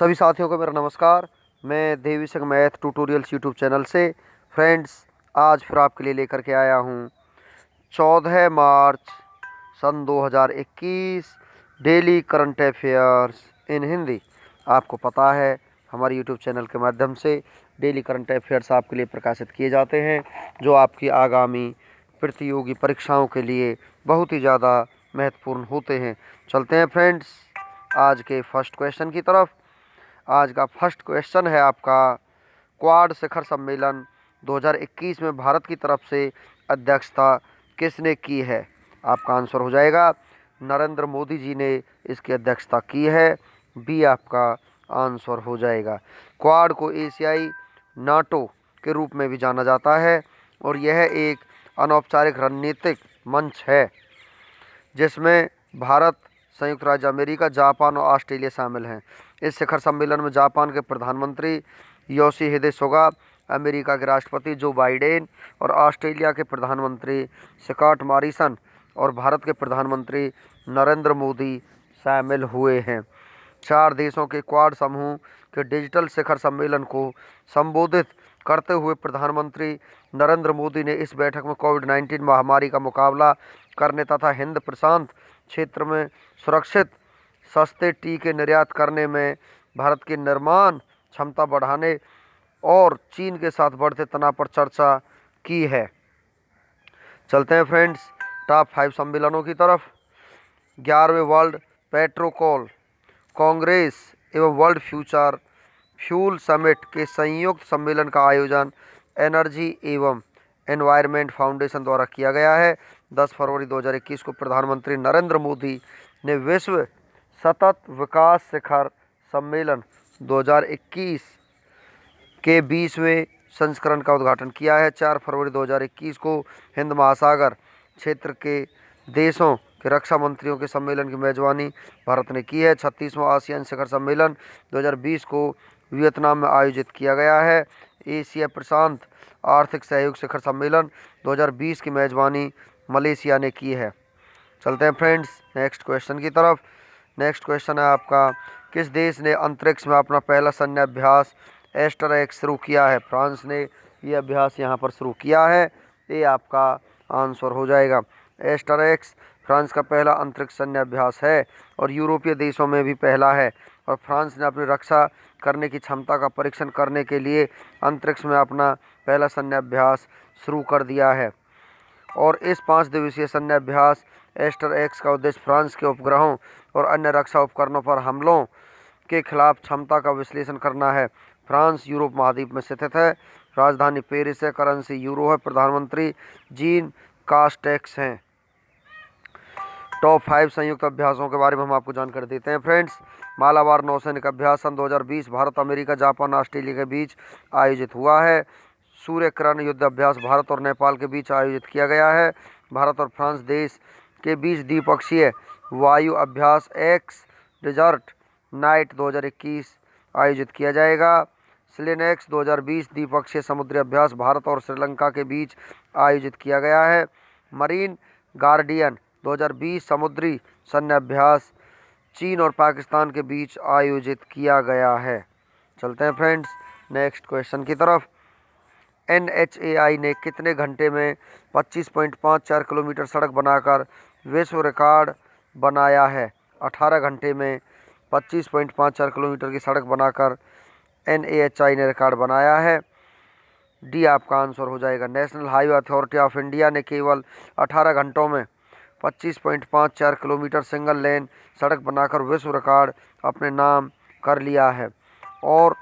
सभी साथियों को मेरा नमस्कार। मैं Devi Singh math tutorials YouTube channel से फ्रेंड्स आज फिर आपके लिए लेकर के आया हूँ 14 मार्च सन 2021 daily current affairs in Hindi. आपको पता है हमारे यूट्यूब चैनल के माध्यम से डेली करंट अफेयर्स आपके लिए प्रकाशित किए जाते हैं, जो आपकी आगामी प्रतियोगी परीक्षाओं के लिए बहुत ही ज़्यादा महत्वपूर्ण होते हैं। चलते हैं फ्रेंड्स आज के फर्स्ट क्वेश्चन की तरफ। आज का फर्स्ट क्वेश्चन है आपका, क्वाड शिखर सम्मेलन 2021 में भारत की तरफ से अध्यक्षता किसने की है? आपका आंसर हो जाएगा नरेंद्र मोदी जी ने इसकी अध्यक्षता की है। बी आपका आंसर हो जाएगा। क्वाड को एशियाई नाटो के रूप में भी जाना जाता है और यह एक अनौपचारिक रणनीतिक मंच है जिसमें भारत, संयुक्त राज्य अमेरिका, जापान और ऑस्ट्रेलिया शामिल हैं। इस शिखर सम्मेलन में जापान के प्रधानमंत्री योशिहिदे सुगा, अमेरिका के राष्ट्रपति जो बाइडेन और ऑस्ट्रेलिया के प्रधानमंत्री स्कॉट मॉरिसन और भारत के प्रधानमंत्री नरेंद्र मोदी शामिल हुए हैं। 4 देशों के क्वाड समूह के डिजिटल शिखर सम्मेलन को संबोधित करते हुए प्रधानमंत्री नरेंद्र मोदी ने इस बैठक में कोविड-19 महामारी का मुकाबला करने तथा हिंद प्रशांत क्षेत्र में सुरक्षित सस्ते टीके निर्यात करने में भारत की निर्माण क्षमता बढ़ाने और चीन के साथ बढ़ते तनाव पर चर्चा की है। चलते हैं फ्रेंड्स टॉप 5 सम्मेलनों की तरफ। 11वें वर्ल्ड पेट्रोकोल कांग्रेस एवं वर्ल्ड फ्यूल समिट के संयुक्त सम्मेलन का आयोजन एनर्जी एवं एनवायरनमेंट फाउंडेशन द्वारा किया गया है। 10 फरवरी 2021 को प्रधानमंत्री नरेंद्र मोदी ने विश्व सतत विकास शिखर सम्मेलन 2021 के 20वें संस्करण का उद्घाटन किया है। 4 फरवरी 2021 को हिंद महासागर क्षेत्र के देशों के रक्षा मंत्रियों के सम्मेलन की मेजबानी भारत ने की है। 36वां आसियान शिखर सम्मेलन 2020 को वियतनाम में आयोजित किया गया है। एशिया प्रशांत आर्थिक सहयोग शिखर सम्मेलन 2020 की मेजबानी मलेशिया ने की है। चलते हैं फ्रेंड्स नेक्स्ट क्वेश्चन की तरफ। नेक्स्ट क्वेश्चन है आपका, किस देश ने अंतरिक्ष में अपना पहला सैन्य अभ्यास एस्टर एक्स शुरू किया है? फ्रांस ने यह अभ्यास यहाँ पर शुरू किया है। ये आपका आंसर हो जाएगा। एस्टर एक्स फ्रांस का पहला अंतरिक्ष सैन्य अभ्यास है और यूरोपीय देशों में भी पहला है, और फ्रांस ने अपनी रक्षा करने की क्षमता का परीक्षण करने के लिए अंतरिक्ष में अपना पहला सैन्य अभ्यास शुरू कर दिया है। और इस 5 दिवसीय सैन्य अभ्यास एस्टर एक्स का उद्देश्य फ्रांस के उपग्रहों और अन्य रक्षा उपकरणों पर हमलों के खिलाफ क्षमता का विश्लेषण करना है। फ्रांस यूरोप महाद्वीप में स्थित है। राजधानी पेरिस है। करेंसी यूरो है। प्रधानमंत्री जीन कास्टेक्स हैं। टॉप 5 संयुक्त अभ्यासों के बारे में हम आपको जानकारी देते हैं फ्रेंड्स। मालाबार नौसैनिक अभ्यास सन 2020 भारत, अमेरिका, जापान, ऑस्ट्रेलिया के बीच आयोजित हुआ है। सूर्य किरण युद्ध अभ्यास भारत और नेपाल के बीच आयोजित किया गया है। भारत और फ्रांस देश के बीच द्विपक्षीय वायु अभ्यास एक्स डिजर्ट नाइट 2021 आयोजित किया जाएगा। सिलेनेक्स 2020 द्विपक्षीय समुद्री अभ्यास भारत और श्रीलंका के बीच आयोजित किया गया है। मरीन गार्डियन 2020 समुद्री सैन्य अभ्यास चीन और पाकिस्तान के बीच आयोजित किया गया है। चलते हैं फ्रेंड्स नेक्स्ट क्वेश्चन की तरफ। NHAI ने कितने घंटे में 25.54 किलोमीटर सड़क बनाकर विश्व रिकॉर्ड बनाया है? 18 घंटे में 25.54 किलोमीटर की सड़क बनाकर NHAI ने रिकॉर्ड बनाया है। डी आपका आंसर हो जाएगा। National highway authority of India ने केवल 18 घंटों में 25.54 किलोमीटर सिंगल लेन सड़क बनाकर विश्व रिकॉर्ड अपने नाम कर लिया है। और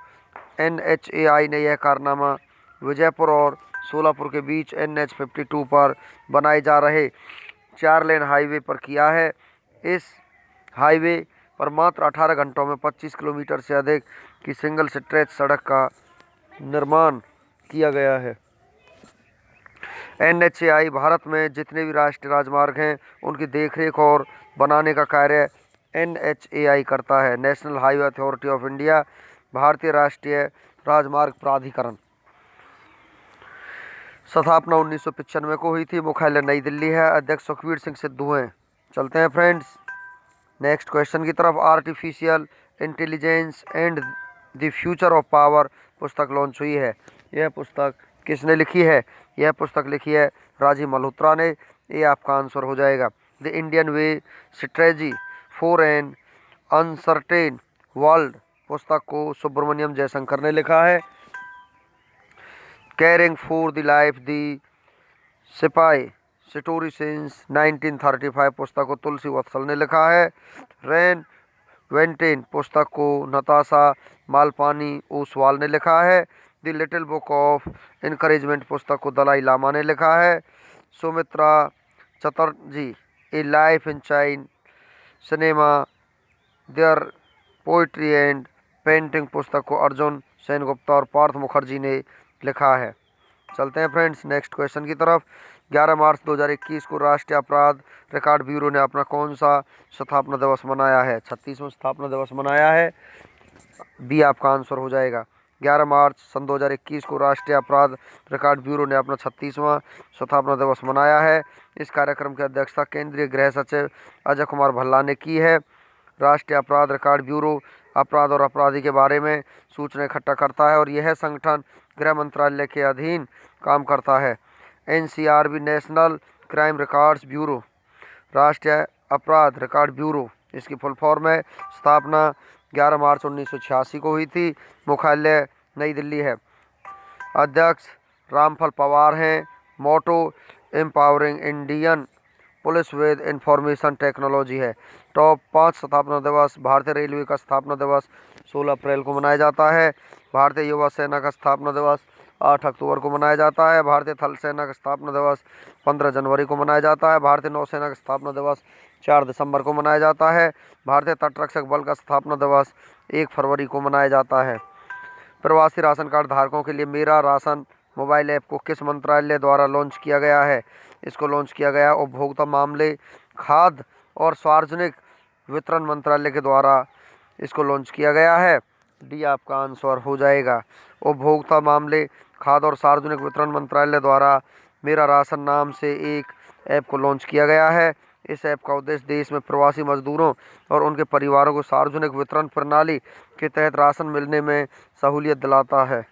NHAI ने यह कारनामा विजयपुर और सोलापुर के बीच NH 52 पर बनाए जा रहे 4 लेन हाईवे पर किया है। इस हाईवे पर मात्र 18 घंटों में 25 किलोमीटर से अधिक की सिंगल स्ट्रेच सड़क का निर्माण किया गया है। NHAI भारत में जितने भी राष्ट्रीय राजमार्ग हैं उनकी देखरेख और बनाने का कार्य NHAI करता है। National highway authority of India भारतीय राष्ट्रीय राजमार्ग प्राधिकरण। स्थापना 1995 को हुई थी। मुख्यालय नई दिल्ली है। अध्यक्ष सुखबीर सिंह सिद्धू हैं। चलते हैं फ्रेंड्स नेक्स्ट क्वेश्चन की तरफ। Artificial intelligence and the future of power पुस्तक लॉन्च हुई है। यह पुस्तक किसने लिखी है? यह पुस्तक लिखी है राजीव मल्होत्रा ने। ये आपका आंसर हो जाएगा। The Indian way strategy for an uncertain world पुस्तक को सुब्रमण्यम जयशंकर ने लिखा है। Carrying for the life the सिपाही स्टोरी सिंस 1935 पुस्तक को तुलसी वत्सल ने लिखा है। रेन वेंटेन पुस्तक को नताशा मालपानी ओसवाल ने लिखा है। The little book of encouragement पुस्तक को दलाई लामा ने लिखा है। Sumitra Chatterjee a life in Chinese cinema their poetry and painting पुस्तक को अर्जुन सेनगुप्ता और पार्थ मुखर्जी ने लिखा है। चलते हैं फ्रेंड्स नेक्स्ट क्वेश्चन की तरफ। 11 मार्च 2021 को राष्ट्रीय अपराध रिकॉर्ड ब्यूरो ने अपना कौन सा स्थापना दिवस मनाया है? 36वां स्थापना दिवस मनाया है। बी आपका आंसर हो जाएगा। 11 मार्च सन 2021 को राष्ट्रीय अपराध रिकॉर्ड ब्यूरो ने अपना 36वां स्थापना दिवस मनाया है। इस कार्यक्रम की अध्यक्षता केंद्रीय गृह सचिव अजय कुमार भल्ला ने की है। राष्ट्रीय अपराध रिकॉर्ड ब्यूरो अपराध और अपराधी के बारे में सूचना इकट्ठा करता है और यह संगठन गृह मंत्रालय के अधीन काम करता है। NCRB national crime records bureau राष्ट्रीय अपराध रिकॉर्ड ब्यूरो इसकी फुल फॉर्म है। स्थापना 11 मार्च 1986 को हुई थी। मुख्यालय नई दिल्ली है। अध्यक्ष रामफल पवार हैं। Motto empowering Indian police with information technology है। टॉप 5 स्थापना दिवस। भारतीय रेलवे का स्थापना दिवस 16 अप्रैल को मनाया जाता है। भारतीय युवा सेना का स्थापना दिवस 8 अक्टूबर को मनाया जाता है। भारतीय थल सेना का स्थापना दिवस 15 जनवरी को मनाया जाता है। भारतीय नौसेना का स्थापना दिवस 4 दिसंबर को मनाया जाता है। भारतीय तटरक्षक बल का स्थापना दिवस 1 फरवरी को मनाया जाता है। प्रवासी राशन कार्ड धारकों के लिए मेरा राशन मोबाइल ऐप को किस मंत्रालय द्वारा लॉन्च किया गया है? इसको लॉन्च किया गया उपभोक्ता मामले, खाद्य और सार्वजनिक वितरण मंत्रालय के द्वारा इसको लॉन्च किया गया है। डी आपका आंसर हो जाएगा। उपभोक्ता मामले, खाद्य और सार्वजनिक वितरण मंत्रालय द्वारा मेरा राशन नाम से एक ऐप को लॉन्च किया गया है। इस ऐप का उद्देश्य देश में प्रवासी मजदूरों और उनके परिवारों को सार्वजनिक वितरण प्रणाली के तहत राशन मिलने में सहूलियत दिलाता है।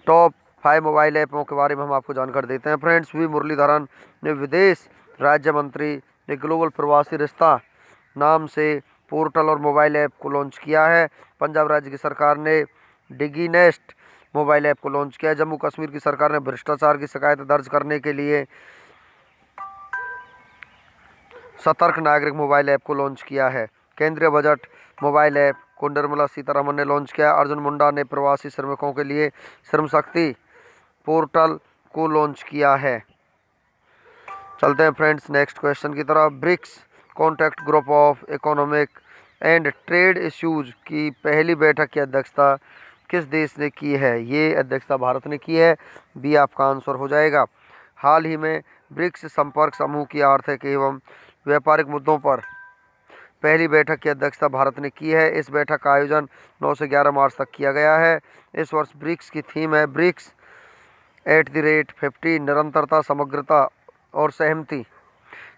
टॉप 5 मोबाइल ऐपों के बारे में हम आपको जानकारी देते हैं फ्रेंड्स। वी मुरलीधरन ने विदेश राज्य मंत्री ने ग्लोबल प्रवासी रिश्ता नाम से पोर्टल और मोबाइल ऐप को लॉन्च किया है। पंजाब राज्य की सरकार ने डिगीनेस्ट मोबाइल ऐप को लॉन्च किया है। जम्मू कश्मीर की सरकार ने भ्रष्टाचार की शिकायत दर्ज करने के लिए सतर्क नागरिक मोबाइल ऐप को लॉन्च किया है। केंद्रीय बजट मोबाइल ऐप को निर्मला सीतारमन ने लॉन्च किया। अर्जुन मुंडा ने प्रवासी श्रमिकों के लिए श्रम शक्ति पोर्टल को लॉन्च किया है। चलते हैं फ्रेंड्स नेक्स्ट क्वेश्चन की तरफ। BRICS contact group of economic and trade issues की पहली बैठक की अध्यक्षता किस देश ने की है? ये अध्यक्षता भारत ने की है। बी आपका आंसर हो जाएगा। हाल ही में ब्रिक्स संपर्क समूह की आर्थिक एवं व्यापारिक मुद्दों पर पहली बैठक की अध्यक्षता भारत ने की है। इस बैठक का आयोजन 9 से 11 मार्च तक किया गया है। इस वर्ष ब्रिक्स की थीम है ब्रिक्स @50 निरंतरता, समग्रता और सहमति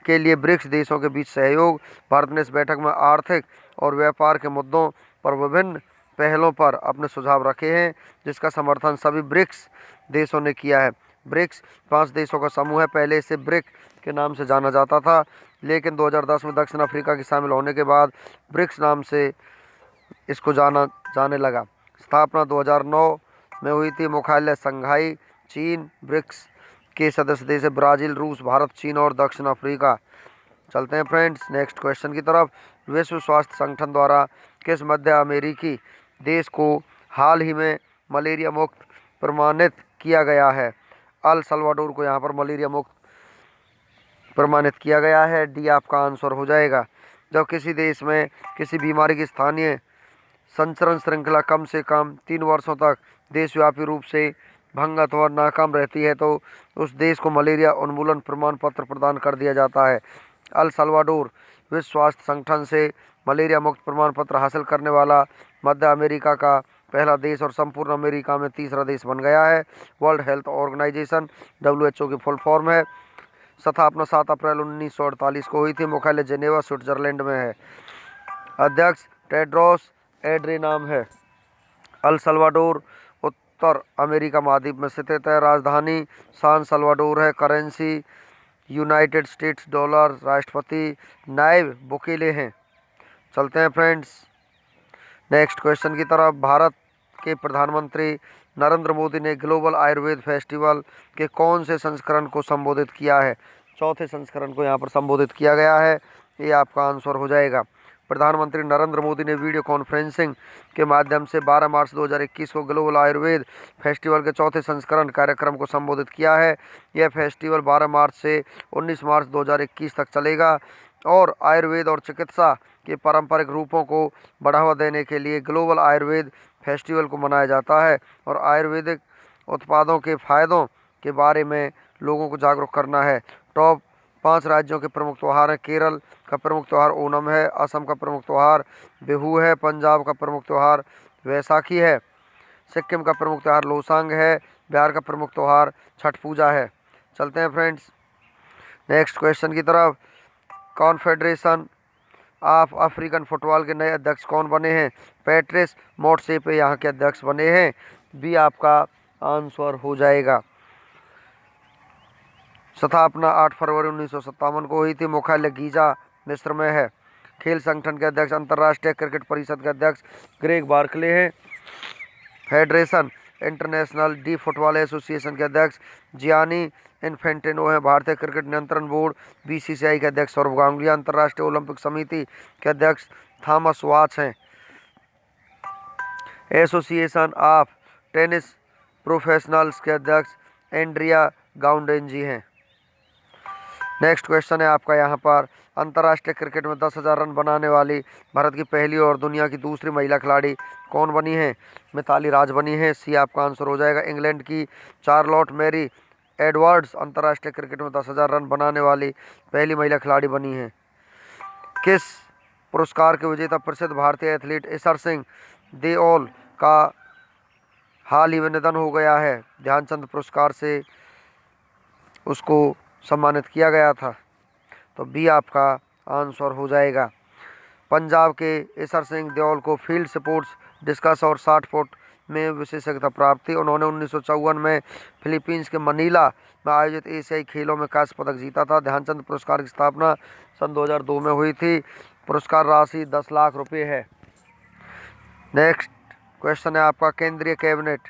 के लिए ब्रिक्स देशों के बीच सहयोग। भारत ने इस बैठक में आर्थिक और व्यापार के मुद्दों पर विभिन्न पहलों पर अपने सुझाव रखे हैं, जिसका समर्थन सभी ब्रिक्स देशों ने किया है। ब्रिक्स 5 देशों का समूह है। पहले इसे ब्रिक के नाम से जाना जाता था, लेकिन 2010 में दक्षिण अफ्रीका के शामिल होने के बाद ब्रिक्स नाम से इसको जाना जाने लगा। स्थापना 2009 में हुई थी। मुख्यालय शंघाई, चीन। ब्रिक्स के सदस्य देश ब्राज़ील, रूस, भारत, चीन और दक्षिण अफ्रीका। चलते हैं फ्रेंड्स नेक्स्ट क्वेश्चन की तरफ। विश्व स्वास्थ्य संगठन द्वारा किस मध्य अमेरिकी देश को हाल ही में मलेरिया मुक्त प्रमाणित किया गया है? अल सल्वाडोर को यहाँ पर मलेरिया मुक्त प्रमाणित किया गया है। डी आपका आंसर हो जाएगा। जब किसी देश में किसी बीमारी की स्थानीय संचरण श्रृंखला कम से कम 3 वर्षों तक देशव्यापी रूप से भंग अथवा नाकाम रहती है तो उस देश को मलेरिया उन्मूलन प्रमाण पत्र प्रदान कर दिया जाता है। अल सल्वाडोर विश्व स्वास्थ्य संगठन से मलेरिया मुक्त प्रमाण पत्र हासिल करने वाला मध्य अमेरिका का पहला देश और संपूर्ण अमेरिका में तीसरा देश बन गया है। वर्ल्ड हेल्थ ऑर्गेनाइजेशन WHO की फुल फॉर्म है। स्थापना 7 अप्रैल 1948 को हुई थी। मुख्यालय जेनेवा, स्विट्जरलैंड में है। अध्यक्ष टेड्रोस एड्रे नाम है। अल सल्वाडोर उत्तर अमेरिका महाद्वीप में स्थित है। राजधानी सान सल्वाडोर है। Currency United states dollar. राष्ट्रपति नायब बुकेले हैं। चलते हैं फ्रेंड्स नेक्स्ट क्वेश्चन की तरफ। भारत के प्रधानमंत्री नरेंद्र मोदी ने ग्लोबल आयुर्वेद फेस्टिवल के कौन से संस्करण को संबोधित किया है? चौथे संस्करण को यहाँ पर संबोधित किया गया है। ये आपका आंसर हो जाएगा। प्रधानमंत्री नरेंद्र मोदी ने वीडियो कॉन्फ्रेंसिंग के माध्यम से 12 मार्च 2021 को ग्लोबल आयुर्वेद फेस्टिवल के चौथे संस्करण कार्यक्रम को संबोधित किया है। यह फेस्टिवल 12 मार्च से 19 मार्च 2021 तक चलेगा और आयुर्वेद और चिकित्सा के पारंपरिक रूपों को बढ़ावा देने के लिए ग्लोबल आयुर्वेद फेस्टिवल को मनाया जाता है और आयुर्वेदिक उत्पादों के फायदों के बारे में लोगों को जागरूक करना है। टॉप 5 राज्यों के प्रमुख त्यौहार हैं। केरल का प्रमुख त्यौहार ओणम है। असम का प्रमुख त्यौहार बिहू है। पंजाब का प्रमुख त्यौहार वैसाखी है। सिक्किम का प्रमुख त्यौहार लोसांग है। बिहार का प्रमुख त्यौहार छठ पूजा है। चलते हैं फ्रेंड्स नेक्स्ट क्वेश्चन की तरफ। कॉन्फेडरेशन ऑफ अफ्रीकन फुटबॉल के नए अध्यक्ष कौन बने हैं? पैट्रिस मोटसेपे यहाँ के अध्यक्ष बने हैं। बी आपका आंसर हो जाएगा। स्थापना 8 फरवरी 1957 को हुई थी। मुख्यालय गीजा मिस्र में है। खेल संगठन के अध्यक्ष अंतर्राष्ट्रीय क्रिकेट परिषद के अध्यक्ष ग्रेग बार्कले हैं। Federation international D football association के अध्यक्ष जियानी इन्फेंटिनो हैं। भारतीय क्रिकेट नियंत्रण बोर्ड बीसीसीआई के अध्यक्ष सौरभ गांगुली। अंतर्राष्ट्रीय ओलंपिक समिति के अध्यक्ष थॉमस वाच हैं। एसोसिएशन ऑफ टेनिस प्रोफेशनल्स के अध्यक्ष एंड्रिया गाउंडेंजी हैं। नेक्स्ट क्वेश्चन है आपका यहाँ पर। अंतर्राष्ट्रीय क्रिकेट में 10,000 रन बनाने वाली भारत की पहली और दुनिया की दूसरी महिला खिलाड़ी कौन बनी है? मिताली राज बनी है। सी आपका आंसर हो जाएगा। इंग्लैंड की चार्लोट मैरी एडवर्ड्स अंतर्राष्ट्रीय क्रिकेट में 10,000 रन बनाने वाली पहली महिला खिलाड़ी बनी है। किस पुरस्कार के विजेता प्रसिद्ध भारतीय एथलीट ईशर सिंह देओल का हाल ही में निधन हो गया है? ध्यानचंद पुरस्कार से उसको सम्मानित किया गया था। तो बी आपका आंसर हो जाएगा। पंजाब के ईशर सिंह देओल को फील्ड स्पोर्ट्स डिस्कस और 60 फुट में विशेषज्ञता प्राप्त थी। उन्होंने 1954 में फिलीपींस के मनीला में आयोजित एशियाई खेलों में कांस्य पदक जीता था। ध्यानचंद पुरस्कार की स्थापना सन 2002 में हुई थी। पुरस्कार राशि 10 लाख रुपए है। नेक्स्ट क्वेश्चन है आपका। केंद्रीय कैबिनेट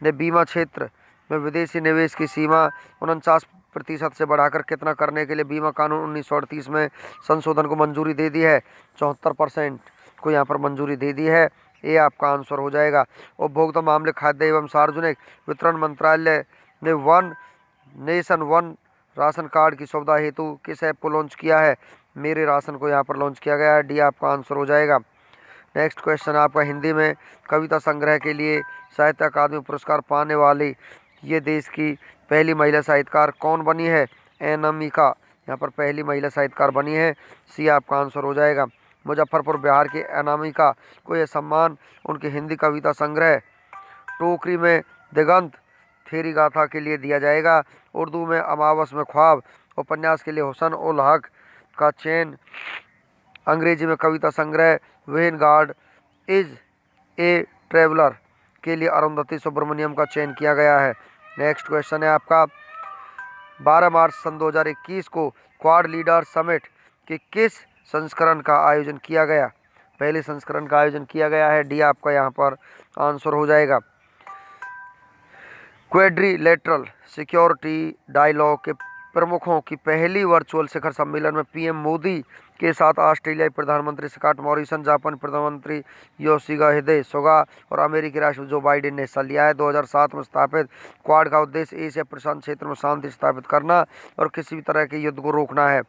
ने बीमा क्षेत्र में विदेशी निवेश की सीमा 49% से बढ़ाकर कितना करने के लिए बीमा कानून 1938 में संशोधन को मंजूरी दे दी है? 74% को यहाँ पर मंजूरी दे दी है। ये आपका आंसर हो जाएगा। उपभोक्ता मामले, खाद्य एवं सार्वजनिक वितरण मंत्रालय ने one nation one ration card की सुविधा हेतु किस ऐप को लॉन्च किया है? मेरे राशन को यहाँ पर लॉन्च किया गया है। डी आपका आंसर हो जाएगा। नेक्स्ट क्वेश्चन आपका। हिंदी में कविता संग्रह के लिए साहित्य अकादमी पुरस्कार पाने वाली ये देश की पहली महिला साहित्यकार कौन बनी है? अनामिका यहाँ पर पहली महिला साहित्यकार बनी है। सी आपका आंसर हो जाएगा। मुजफ्फरपुर बिहार के अनामिका को यह सम्मान उनके हिंदी कविता संग्रह टोकरी में दिगंत फेरी गाथा के लिए दिया जाएगा। उर्दू में अमावस में ख्वाब उपन्यास के लिए हुसन उल हक का चयन, अंग्रेजी में कविता संग्रह वेनगार्ड इज ए ट्रेवलर के लिए अरुंधति सुब्रमण्यम का चयन किया गया है। नेक्स्ट क्वेश्चन है आपका। 12 मार्च सन 2021 को क्वाड लीडर समिट के किस संस्करण का आयोजन किया गया? पहले संस्करण का आयोजन किया गया है। डी आपका यहाँ पर आंसर हो जाएगा। क्वेड्रिलेटरल सिक्योरिटी डायलॉग के प्रमुखों की पहली वर्चुअल शिखर सम्मेलन में पीएम मोदी के साथ ऑस्ट्रेलियाई प्रधानमंत्री स्कॉट मॉरिसन, जापानी प्रधानमंत्री योशिहिदे सुगा और अमेरिकी राष्ट्रपति जो बाइडेन ने हिस्सा लिया है। 2007 में स्थापित क्वाड का उद्देश्य एशिया प्रशांत क्षेत्र में शांति स्थापित करना और किसी भी तरह के युद्ध को रोकना है।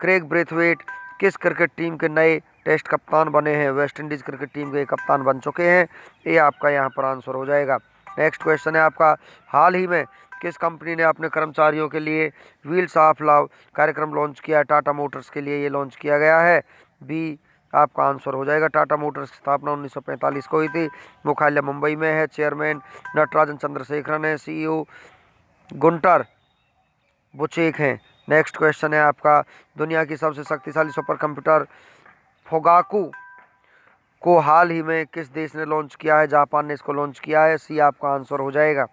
क्रेग ब्रेथवेट किस क्रिकेट टीम के नए टेस्ट कप्तान बने हैं? वेस्ट इंडीज क्रिकेट टीम के कप्तान बन चुके हैं। ये आपका यहाँ पर आंसर हो जाएगा। नेक्स्ट क्वेश्चन है आपका। हाल ही में किस कंपनी ने अपने कर्मचारियों के लिए व्हील्स ऑफ लव कार्यक्रम लॉन्च किया है? टाटा मोटर्स के लिए ये लॉन्च किया गया है। बी आपका आंसर हो जाएगा। टाटा मोटर्स की स्थापना 1945 को हुई थी। मुख्यालय मुंबई में है। चेयरमैन नटराजन चंद्रशेखरन है। सीईओ गुंटर बुचेक हैं। नेक्स्ट क्वेश्चन है आपका। दुनिया की सबसे शक्तिशाली सुपर कंप्यूटर फोगाकू को हाल ही में किस देश ने लॉन्च किया है? जापान ने इसको लॉन्च किया है। सी आपका आंसर हो जाएगा।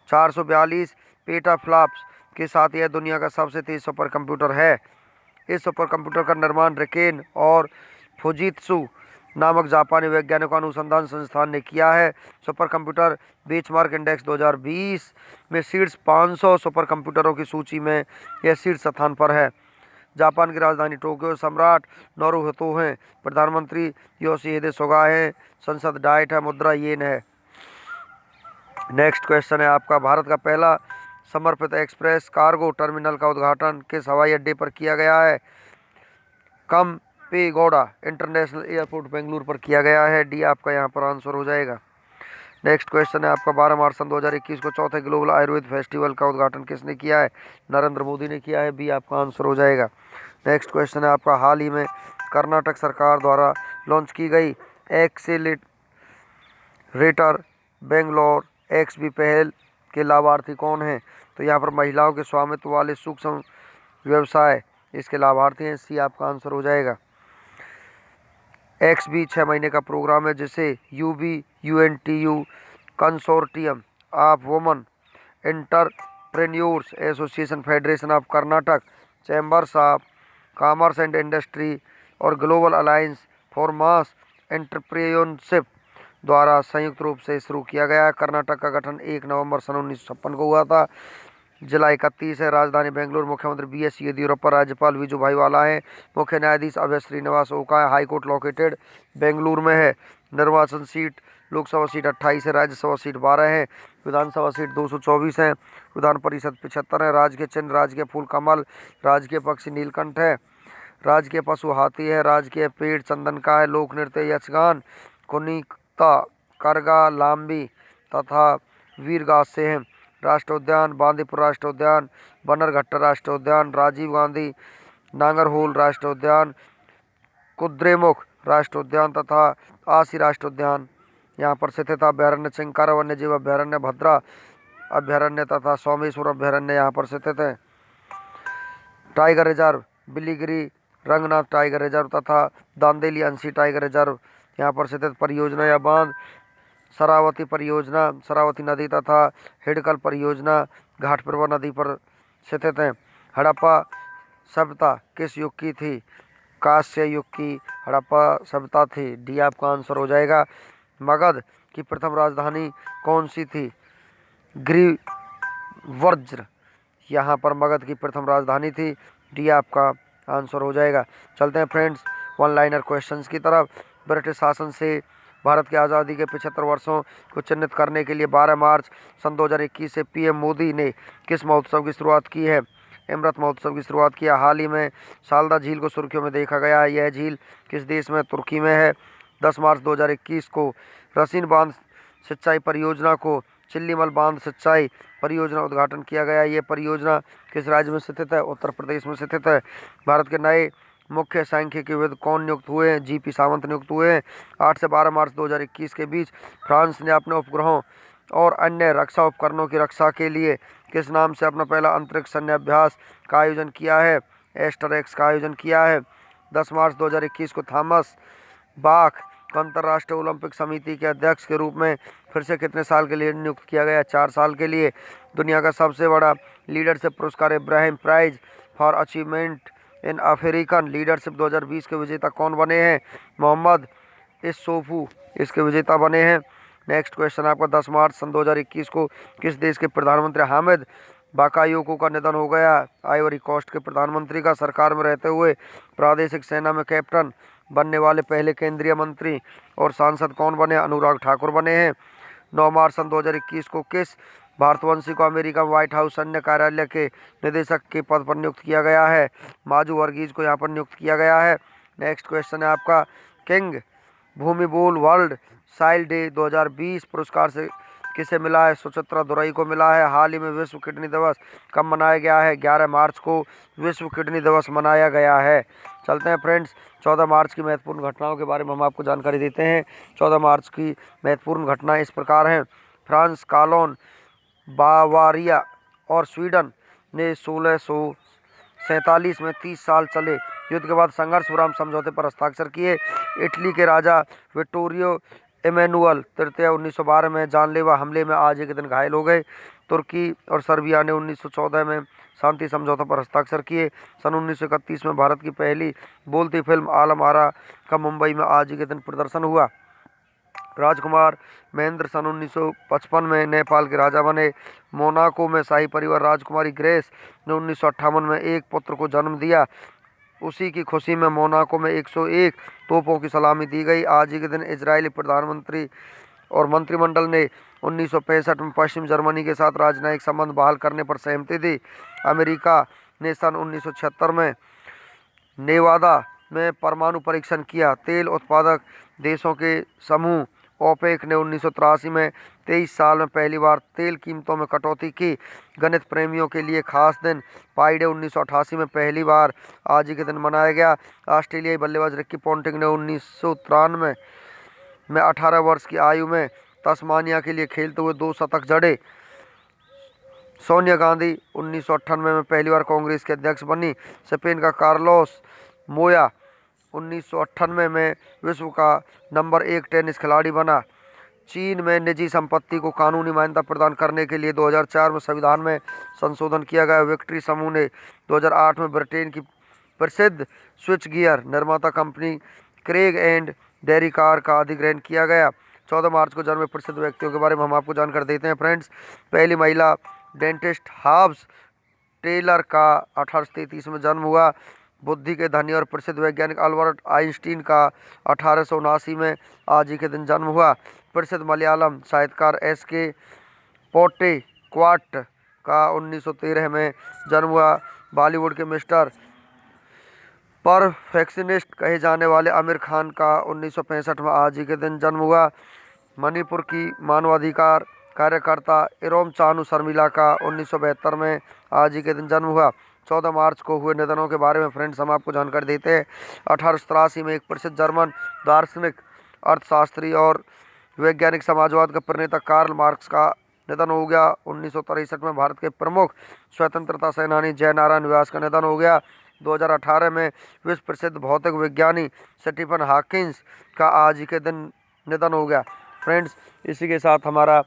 442 पेटाफ्लॉप्स के साथ यह दुनिया का सबसे तेज सुपर कंप्यूटर है। इस सुपर कंप्यूटर का निर्माण रिकेन और फुजित्सु नामक जापानी वैज्ञानिकों अनुसंधान संस्थान ने किया है। सुपर कंप्यूटर बेंचमार्क इंडेक्स 2020 में शीर्ष 500 सुपर कंप्यूटरों की सूची में यह शीर्ष स्थान पर है। जापान की राजधानी टोक्यो, सम्राट नारुहितो हैं, प्रधानमंत्री योशिहिदे सुगा है, संसद डाइट है, मुद्रा येन है। नेक्स्ट क्वेश्चन है आपका, भारत का पहला समर्पित एक्सप्रेस कार्गो टर्मिनल का उद्घाटन किस हवाई अड्डे पर किया गया है? कम्पेगौड़ा इंटरनेशनल एयरपोर्ट बेंगलुरु पर किया गया है। डी आपका यहाँ पर आंसर हो जाएगा। नेक्स्ट क्वेश्चन है आपका, 12 मार्च सन 2021 को चौथे ग्लोबल आयुर्वेद फेस्टिवल का उद्घाटन किसने किया है? नरेंद्र मोदी ने किया है। बी आपका आंसर हो जाएगा। नेक्स्ट क्वेश्चन है आपका, हाल ही में कर्नाटक सरकार द्वारा लॉन्च की गई एक्सेलेरेटर बेंगलोर XB पहल के लाभार्थी कौन हैं? तो यहाँ पर महिलाओं के स्वामित्व वाले सूक्ष्म व्यवसाय इसके लाभार्थी हैं। सी आपका आंसर हो जाएगा। XB 6 महीने का प्रोग्राम है जिसे UNTU consortium of women entrepreneurs association, federation of Karnataka, chambers of commerce and industry और global alliance for mass entrepreneurship द्वारा संयुक्त रूप से शुरू किया गया है। कर्नाटक का गठन 1 नवंबर सन 1956 को हुआ था। जिला 31 है। राजधानी बेंगलुरु। मुख्यमंत्री BS येदियुरप्पा। राज्यपाल विजुभाई वाला है। मुख्य न्यायाधीश अभय श्रीनिवास ओका है। हाईकोर्ट लोकेटेड बेंगलुरु में है। निर्वाचन सीट लोकसभा सीट 28 है, राज्यसभा सीट 12 है, विधानसभा सीट 224 है, विधान परिषद 75 है। राजकीय चिन्ह राजकीय फूल कमल, राजकीय पक्षी नीलकंठ है, राजकीय पशु हाथी है, राजकीय पेड़ चंदन का है। लोक नृत्य यक्षगान, कुनिता, करगा, लाम्बी तथा वीरगास से है। राष्ट्र उद्यान बांदीपुर राष्ट्र उद्यान, बन्नरघट्टा राष्ट्र उद्यान, राजीव गांधी नांगरहोल राष्ट्र उद्यान, कुद्रेमुख राष्ट्र उद्यान तथा आसी राष्ट्र उद्यान यहाँ पर स्थित। अभ्यारण्य चिंकारा वन्य जीव अभ्यारण्य, भद्रा अभ्यारण्य तथा सोमेश्वर अभ्यारण्य यहाँ पर स्थित है। Tiger reserve Biligiri Ranganath tiger reserve तथा दांदेली अंशी टाइगर रिजर्व यहाँ पर स्थित। परियोजना या बांध शरावती परियोजना शरावती नदी तथा हिडकल परियोजना घाटप्रभा नदी पर स्थित है। हड़प्पा सभ्यता किस युग की थी? कांस्य युग की हड़प्पा सभ्यता थी। डी आपका आंसर हो जाएगा। मगध की प्रथम राजधानी कौन सी थी? ग्रीवर्ज्र यहाँ पर मगध की प्रथम राजधानी थी। डी आपका आंसर हो जाएगा। चलते हैं फ्रेंड्स वन लाइनर क्वेश्चंस की तरफ। ब्रिटिश शासन से भारत की आज़ादी के 75 वर्षों को चिन्हित करने के लिए 12 मार्च सन 2021 से PM मोदी ने किस महोत्सव की शुरुआत की है? अमृत महोत्सव की शुरुआत किया। हाल ही में सालदा झील को सुर्खियों में देखा गया है। यह झील किस देश में? तुर्की में है। 10 मार्च 2021 को रसीन बांध सिंचाई परियोजना को चिल्लीमल बांध सिंचाई परियोजना उद्घाटन किया गया। ये परियोजना किस राज्य में स्थित है? उत्तर प्रदेश में स्थित है। भारत के नए मुख्य सांख्यिकीविद कौन नियुक्त हुए हैं? GP सावंत नियुक्त हुए हैं। 8 से 12 मार्च 2021 के बीच फ्रांस ने अपने उपग्रहों और अन्य रक्षा उपकरणों की रक्षा के लिए किस नाम से अपना पहला अंतरिक्ष सैन्य अभ्यास का आयोजन किया है? एस्टर-X का आयोजन किया है। 10 मार्च 2021 को थॉमस बाख को अंतर्राष्ट्रीय ओलंपिक समिति के अध्यक्ष के रूप में फिर से कितने साल के लिए नियुक्त किया गया? 4 साल के लिए। दुनिया का सबसे बड़ा लीडरशिप पुरस्कार Ibrahim prize for achievement in African leadership 2020 के विजेता कौन बने हैं? मोहम्मद इस्सोफू इसके विजेता बने हैं। नेक्स्ट क्वेश्चन आपका, 10 मार्च सन 2021 को किस देश के प्रधानमंत्री हामिद बाकायोको का निधन हो गया? आइवरी कोस्ट के प्रधानमंत्री का। सरकार में रहते हुए प्रादेशिक सेना में कैप्टन बनने वाले पहले केंद्रीय मंत्री और सांसद कौन बने? अनुराग ठाकुर बने हैं। 9 मार्च सन 2021 को किस भारतवंशी को अमेरिका व्हाइट हाउस सैन्य कार्यालय के निदेशक के पद पर नियुक्त किया गया है? माजू वर्गीज को यहाँ पर नियुक्त किया गया है। नेक्स्ट क्वेश्चन है आपका, king Bhumibol world child day 2020 पुरस्कार से किसे मिला है? सुचित्रा दुरई को मिला है। हाल ही में विश्व किडनी दिवस कब मनाया गया है? 11 मार्च को विश्व किडनी दिवस मनाया गया है। चलते हैं फ्रेंड्स 14 मार्च की महत्वपूर्ण घटनाओं के बारे में हम आपको जानकारी देते हैं। 14 मार्च की महत्वपूर्ण घटनाएं इस प्रकार हैं। फ्रांस, कालोन, बावारिया और स्वीडन ने 1647 में 30 साल चले युद्ध के बाद संघर्ष विराम समझौते पर हस्ताक्षर किए। इटली के राजा विक्टोरियो इमैनुअल तृतीय 1912 में जानलेवा हमले में आज एक दिन घायल हो गए। तुर्की और सर्बिया ने 1914 में शांति समझौता पर हस्ताक्षर किए। सन 1931 में भारत की पहली बोलती फिल्म आलम आरा का मुंबई में आज के दिन प्रदर्शन हुआ। राजकुमार महेंद्र सन 1955 में नेपाल के राजा बने। मोनाको में शाही परिवार राजकुमारी ग्रेस ने 1958 में एक पुत्र को जन्म दिया। उसी की खुशी में मोनाको में 101 तोपों की सलामी दी गई। आज ही के दिन इजरायली प्रधानमंत्री और मंत्रिमंडल ने 1965 में पश्चिम जर्मनी के साथ राजनयिक संबंध बहाल करने पर सहमति दी। अमेरिका ने सन 1976 में नेवादा में परमाणु परीक्षण किया। तेल उत्पादक देशों के समूह ओपेक ने 1983 में 23 साल में पहली बार तेल कीमतों में कटौती की। गणित प्रेमियों के लिए खास दिन पाई डे 1988 में पहली बार आज ही के दिन मनाया गया। ऑस्ट्रेलियाई बल्लेबाज रिकी पोंटिंग ने 1993 में 18 वर्ष की आयु में तस्मानिया के लिए खेलते हुए 2 शतक जड़े। सोनिया गांधी 1998 में पहली बार कांग्रेस के अध्यक्ष बनी। स्पेन का कार्लोस मोया 1998 में विश्व का नंबर 1 टेनिस खिलाड़ी बना। चीन में निजी संपत्ति को कानूनी मान्यता प्रदान करने के लिए 2004 में संविधान में संशोधन किया गया। विक्ट्री समूह ने 2008 में ब्रिटेन की प्रसिद्ध स्विच गियर निर्माता company Craig and dairy car का अधिग्रहण किया गया। 14 मार्च को जन्मे प्रसिद्ध व्यक्तियों के बारे में हम आपको जानकर देते हैं फ्रेंड्स। पहली महिला डेंटिस्ट हॉब्स टेलर का 1833 में जन्म हुआ। बुद्धि के धनी और प्रसिद्ध वैज्ञानिक अल्बर्ट आइंस्टीन का 1879 में आज ही के दिन जन्म हुआ। प्रसिद्ध मलयालम साहित्यकार एस.के. पोट्टेक्वाट का 1913 में जन्म हुआ। बॉलीवुड के मिस्टर परफेक्शनिस्ट कहे जाने वाले आमिर खान का 1965 में आज ही के दिन जन्म हुआ। मणिपुर की मानवाधिकार कार्यकर्ता इरोम चानू शर्मिला का 1972 में आज ही के दिन जन्म हुआ। 14 मार्च को हुए निधनों के बारे में फ्रेंड्स हम आपको जानकारी देते हैं। 1883 में एक प्रसिद्ध जर्मन दार्शनिक, अर्थशास्त्री और वैज्ञानिक समाजवाद का प्रणेता कार्ल मार्क्स का निधन हो गया। 1963 में भारत के प्रमुख स्वतंत्रता सेनानी जयनारायण व्यास का निधन हो गया। 2018 में विश्व प्रसिद्ध भौतिक विज्ञानी स्टीफन हॉकिंस का आज ही के दिन निधन हो गया। फ्रेंड्स, इसी के साथ हमारा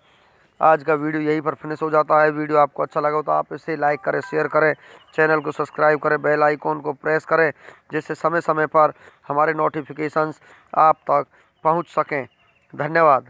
आज का वीडियो यहीं पर फिनिश हो जाता है। वीडियो आपको अच्छा लगा तो आप इसे लाइक करें, शेयर करें, चैनल को सब्सक्राइब करें, बेल आइकॉन को प्रेस करें, जिससे समय समय पर हमारे नोटिफिकेशंस आप तक पहुंच सकें। धन्यवाद।